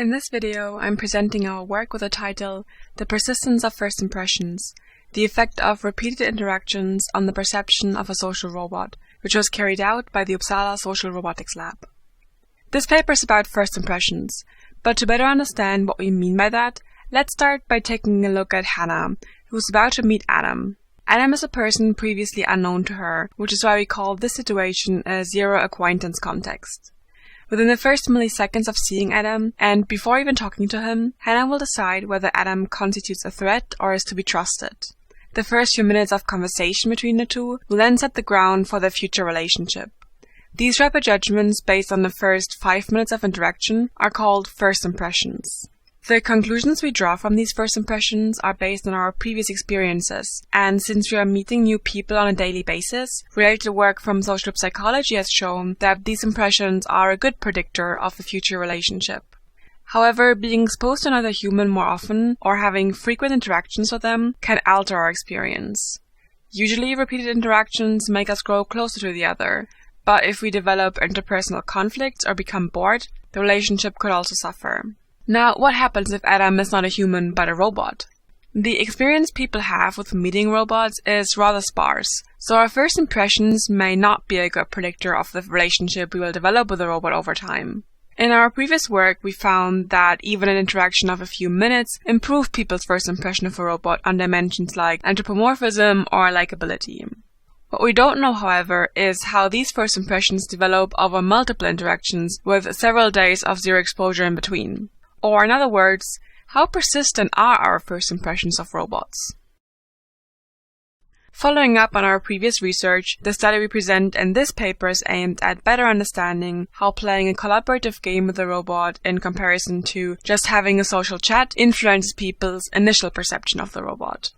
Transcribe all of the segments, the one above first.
In this video, I'm presenting our work with the title, The Persistence of First Impressions, the effect of repeated interactions on the perception of a social robot, which was carried out by the Uppsala Social Robotics Lab. This paper is about first impressions, but to better understand what we mean by that, let's start by taking a look at Hannah, who's about to meet Adam. Adam is a person previously unknown to her, which is why we call this situation a zero acquaintance context. Within the first milliseconds of seeing Adam, and before even talking to him, Hannah will decide whether Adam constitutes a threat or is to be trusted. The first few minutes of conversation between the two will then set the ground for their future relationship. These rapid judgments based on the first 5 minutes of interaction are called first impressions. The conclusions we draw from these first impressions are based on our previous experiences, and since we are meeting new people on a daily basis, related work from social psychology has shown that these impressions are a good predictor of the future relationship. However, being exposed to another human more often, or having frequent interactions with them, can alter our experience. Usually, repeated interactions make us grow closer to the other, but if we develop interpersonal conflicts or become bored, the relationship could also suffer. Now, what happens if Adam is not a human but a robot? The experience people have with meeting robots is rather sparse, so our first impressions may not be a good predictor of the relationship we will develop with a robot over time. In our previous work, we found that even an interaction of a few minutes improved people's first impression of a robot on dimensions like anthropomorphism or likability. What we don't know, however, is how these first impressions develop over multiple interactions with several days of zero exposure in between. Or in other words, how persistent are our first impressions of robots? Following up on our previous research, the study we present in this paper is aimed at better understanding how playing a collaborative game with a robot in comparison to just having a social chat influences people's initial perception of the robot.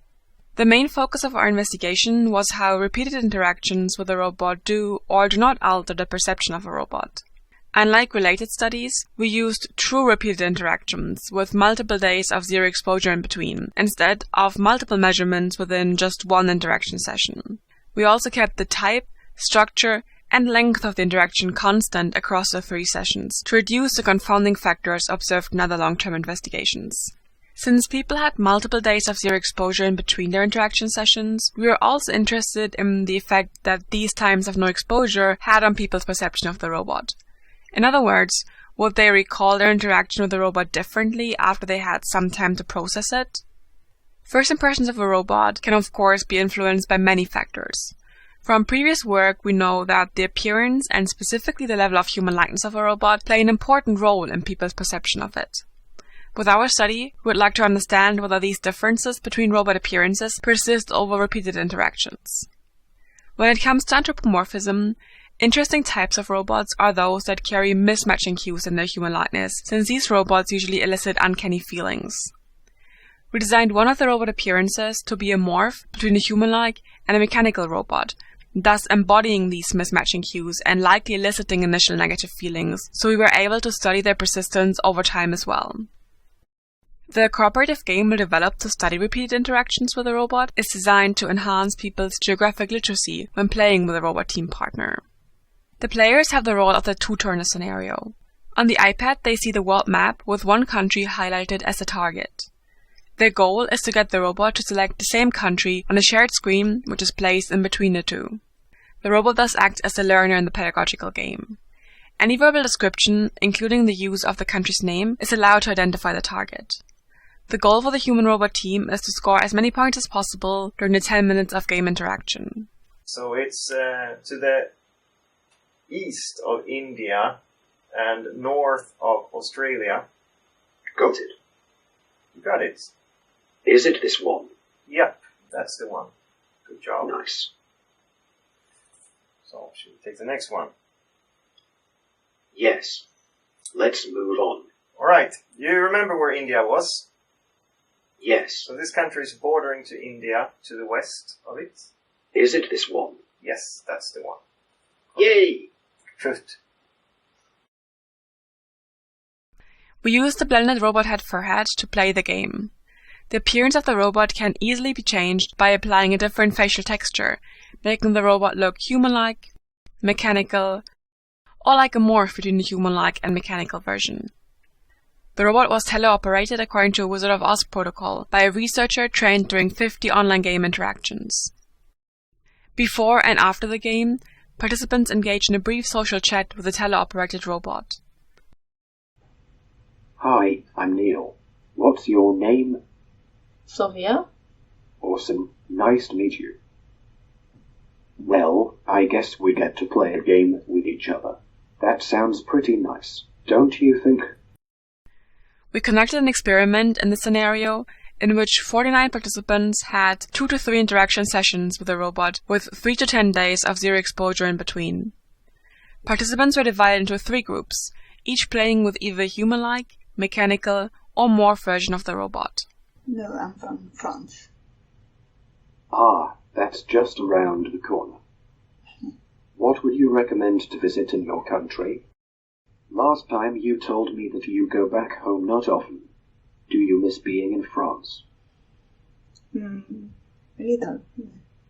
The main focus of our investigation was how repeated interactions with a robot do or do not alter the perception of a robot. Unlike related studies, we used true repeated interactions with multiple days of zero exposure in between, instead of multiple measurements within just one interaction session. We also kept the type, structure, and length of the interaction constant across the 3 sessions to reduce the confounding factors observed in other long-term investigations. Since people had multiple days of zero exposure in between their interaction sessions, we were also interested in the effect that these times of no exposure had on people's perception of the robot. In other words, would they recall their interaction with the robot differently after they had some time to process it? First impressions of a robot can of course be influenced by many factors. From previous work, we know that the appearance and specifically the level of human likeness of a robot play an important role in people's perception of it. With our study, we would like to understand whether these differences between robot appearances persist over repeated interactions. When it comes to anthropomorphism, interesting types of robots are those that carry mismatching cues in their human likeness, since these robots usually elicit uncanny feelings. We designed one of the robot appearances to be a morph between a human-like and a mechanical robot, thus embodying these mismatching cues and likely eliciting initial negative feelings, so we were able to study their persistence over time as well. The cooperative game we developed to study repeated interactions with a robot is designed to enhance people's geographic literacy when playing with a robot team partner. The players have the role of the two-turner scenario. On the iPad, they see the world map with one country highlighted as a target. Their goal is to get the robot to select the same country on a shared screen, which is placed in between the two. The robot thus acts as the learner in the pedagogical game. Any verbal description, including the use of the country's name, is allowed to identify the target. The goal for the human-robot team is to score as many points as possible during the 10 minutes of game interaction. So it's to the east of India and north of Australia. Got it. You got it. Is it this one? Yep, that's the one. Good job. Nice. So, should we take the next one? Yes. Let's move on. Alright, you remember where India was? Yes. So this country is bordering to India to the west of it. Is it this one? Yes, that's the one. Yay! Good. We used the blended robot head forehead to play the game. The appearance of the robot can easily be changed by applying a different facial texture, making the robot look human-like, mechanical, or like a morph between the human-like and mechanical version. The robot was teleoperated according to a Wizard of Oz protocol by a researcher trained during 50 online game interactions. Before and after the game, participants engaged in a brief social chat with the teleoperated robot. Hi, I'm Neil. What's your name? Sophia? Awesome. Nice to meet you. Well, I guess we get to play a game with each other. That sounds pretty nice, don't you think? We conducted an experiment in this scenario in which 49 participants had 2 to 3 interaction sessions with the robot with 3 to 10 days of zero exposure in between. Participants were divided into 3 groups, each playing with either human-like, mechanical, or morph version of the robot. No, I'm from France. Ah, that's just around the corner. What would you recommend to visit in your country? Last time you told me that you go back home not often. Do you miss being in France? A little.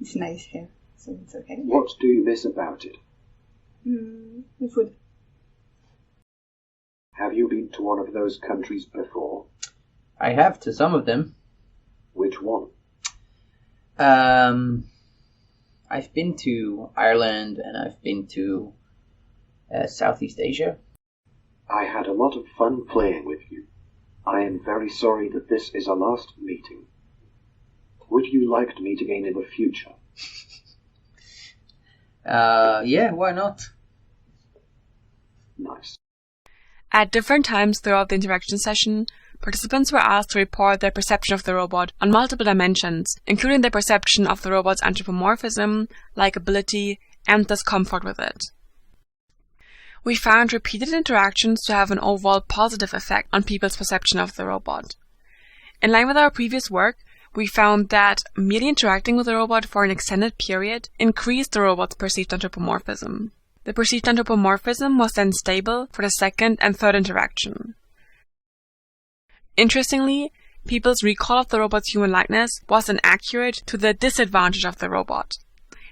It's nice here, so it's okay. What do you miss about it? The food. Have you been to one of those countries before? I have to some of them. Which one? I've been to Ireland and I've been to Southeast Asia. I had a lot of fun playing with you. I am very sorry that this is our last meeting. Would you like to meet again in the future? Yeah, why not? Nice. At different times throughout the interaction session, participants were asked to report their perception of the robot on multiple dimensions, including their perception of the robot's anthropomorphism, likability, and discomfort with it. We found repeated interactions to have an overall positive effect on people's perception of the robot. In line with our previous work, we found that merely interacting with the robot for an extended period increased the robot's perceived anthropomorphism. The perceived anthropomorphism was then stable for the second and third interaction. Interestingly, people's recall of the robot's human likeness was inaccurate to the disadvantage of the robot.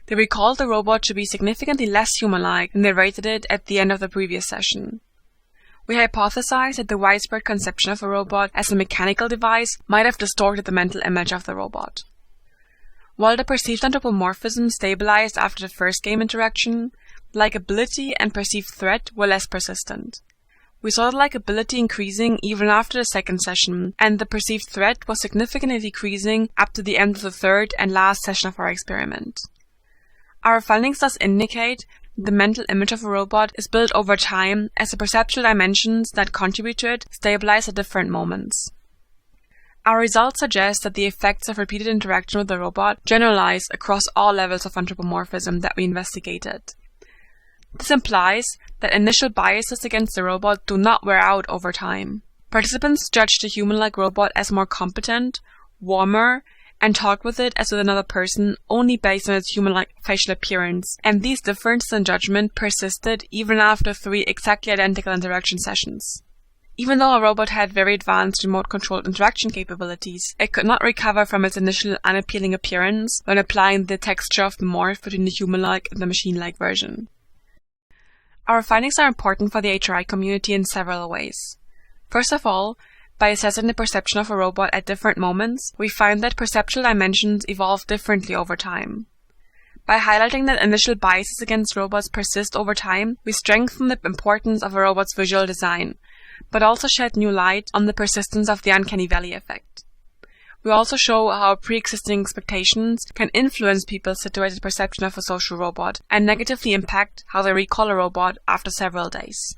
They recalled the robot to be significantly less human-like than they rated it at the end of the previous session. We hypothesized that the widespread conception of a robot as a mechanical device might have distorted the mental image of the robot. While the perceived anthropomorphism stabilized after the first game interaction, likability and perceived threat were less persistent. We saw the likability increasing even after the second session, and the perceived threat was significantly decreasing up to the end of the third and last session of our experiment. Our findings thus indicate that the mental image of a robot is built over time as the perceptual dimensions that contribute to it stabilize at different moments. Our results suggest that the effects of repeated interaction with the robot generalize across all levels of anthropomorphism that we investigated. This implies that initial biases against the robot do not wear out over time. Participants judged the human-like robot as more competent, warmer, and talked with it as with another person only based on its human-like facial appearance, and these differences in judgment persisted even after 3 exactly identical interaction sessions. Even though a robot had very advanced remote-controlled interaction capabilities, it could not recover from its initial unappealing appearance when applying the texture of the morph between the human-like and the machine-like version. Our findings are important for the HRI community in several ways. First of all, by assessing the perception of a robot at different moments, we find that perceptual dimensions evolve differently over time. By highlighting that initial biases against robots persist over time, we strengthen the importance of a robot's visual design, but also shed new light on the persistence of the uncanny valley effect. We also show how pre-existing expectations can influence people's situated perception of a social robot and negatively impact how they recall a robot after several days.